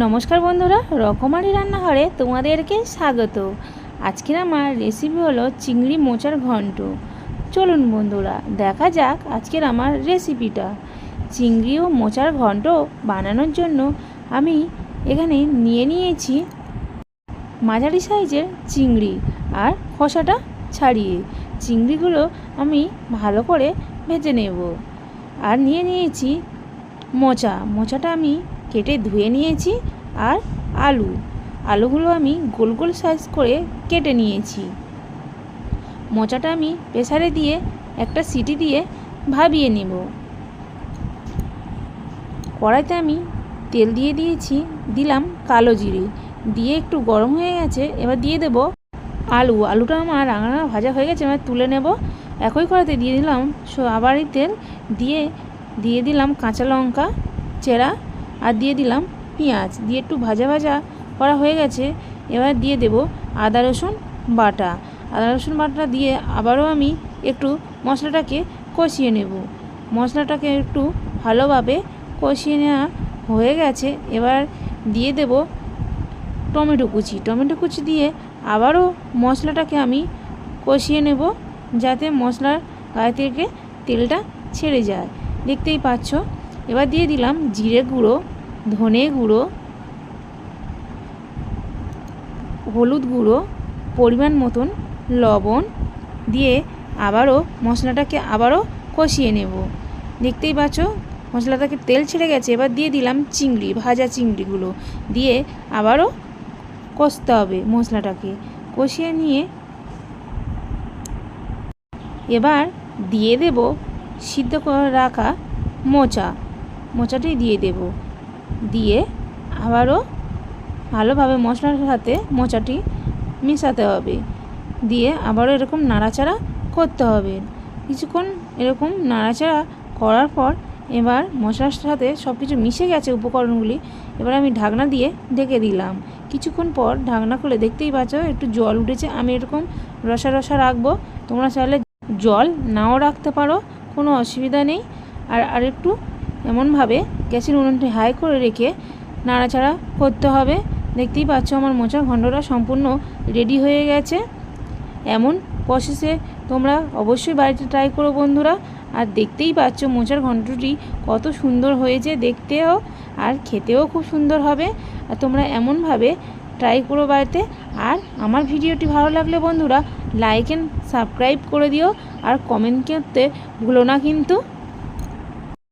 নমস্কার বন্ধুরা, রকমারি রান্নাঘরে তোমাদেরকে স্বাগত। আজকের আমার রেসিপি হলো চিংড়ি মোচার ঘন্ট। চলুন বন্ধুরা, দেখা যাক আজকের আমার রেসিপিটা। চিংড়ি ও মোচার ঘন্ট বানানোর জন্য আমি এখানে নিয়ে নিয়েছি মাঝারি সাইজের চিংড়ি আর খোসাটা ছাড়িয়ে। চিংড়িগুলো আমি ভালো করে ভেজে নেব। আর নিয়ে নিয়েছি মোচাটা আমি কেটে ধুয়ে নিয়েছি। আর আলুগুলো আমি গোল গোল সাইজ করে কেটে নিয়েছি। মোচাটা আমি প্রেসারে দিয়ে একটা সিটি দিয়ে ভাবিয়ে নেব। কড়াইতে আমি তেল দিয়ে দিলাম কালো জিরে দিয়ে একটু গরম হয়ে গেছে। এবার দিয়ে দেব আলুটা আমার রাঙা রাঙা ভাজা হয়ে গেছে, এবার তুলে নেব। একই কড়াইতে দিয়ে দিলাম আবারই তেল দিয়ে দিলাম কাঁচা লঙ্কা চেরা আর দিয়ে দিলাম পেঁয়াজ দিয়ে একটু ভাজা করা হয়ে গেছে। এবার দিয়ে দেব আদা রসুন বাটা দিয়ে আবারও আমি একটু মশলাটাকে কষিয়ে নেব। মশলাটাকে একটু ভালোভাবে কষিয়ে নেওয়া হয়ে গেছে। এবার দিয়ে দেব টমেটো কুচি দিয়ে আবারও মশলাটাকে আমি কষিয়ে নেব, যাতে মশলার গায়ে থেকে তেলটা ছেড়ে যায়। দেখতেই পাচ্ছ। এবার দিয়ে দিলাম জিরে গুঁড়ো, ধনে গুঁড়ো, হলুদ গুঁড়ো, পরিমাণ মতন লবণ দিয়ে আবারও মশলাটাকে কষিয়ে নেব। দেখতেই পাচ্ছ মশলাটাকে তেল ছেড়ে গেছে। এবার দিয়ে দিলাম ভাজা চিংড়িগুলো দিয়ে আবারও কষতে হবে। মশলাটাকে কষিয়ে নিয়ে এবার দিয়ে দেব সিদ্ধ করে রাখা মোচাটি দিয়ে দেব। দিয়ে আবারও ভালোভাবে মশলার সাথে মোচাটি মেশাতে হবে। দিয়ে আবারও এরকম নাড়াচাড়া করতে হবে। কিছুক্ষণ এরকম নাড়াচাড়া করার পর এবার মশলার সাথে সব কিছু মিশে গেছে উপকরণগুলি। এবার আমি ঢাকনা দিয়ে ঢেকে দিলাম। কিছুক্ষণ পর ঢাকনা খুলে দেখতেই পাচ্ছ একটু জল উঠেছে। আমি এরকম রসা রাখবো। তোমরা চাইলে জল নাও রাখতে পারো, কোনো অসুবিধা নেই। আর একটু এমনভাবে গ্যাসের উনুনটি হাই করে রেখে নাড়াচাড়া করতে হবে। দেখতেই পাচ্ছ আমার মোচার ঘন্টটা সম্পূর্ণ রেডি হয়ে গেছে। এমন প্রসেসে তোমরা অবশ্যই বাড়িতে ট্রাই করো বন্ধুরা। আর দেখতেই পাচ্ছ মোচার ঘন্টটি কত সুন্দর হয়েছে দেখতেও, আর খেতেও খুব সুন্দর হবে। আর তোমরা এমনভাবে ট্রাই করো বাড়িতে। আর আমার ভিডিওটি ভালো লাগলে বন্ধুরা লাইক অ্যান্ড সাবস্ক্রাইব করে দিও, আর কমেন্ট করতে ভুলো না কিন্তু।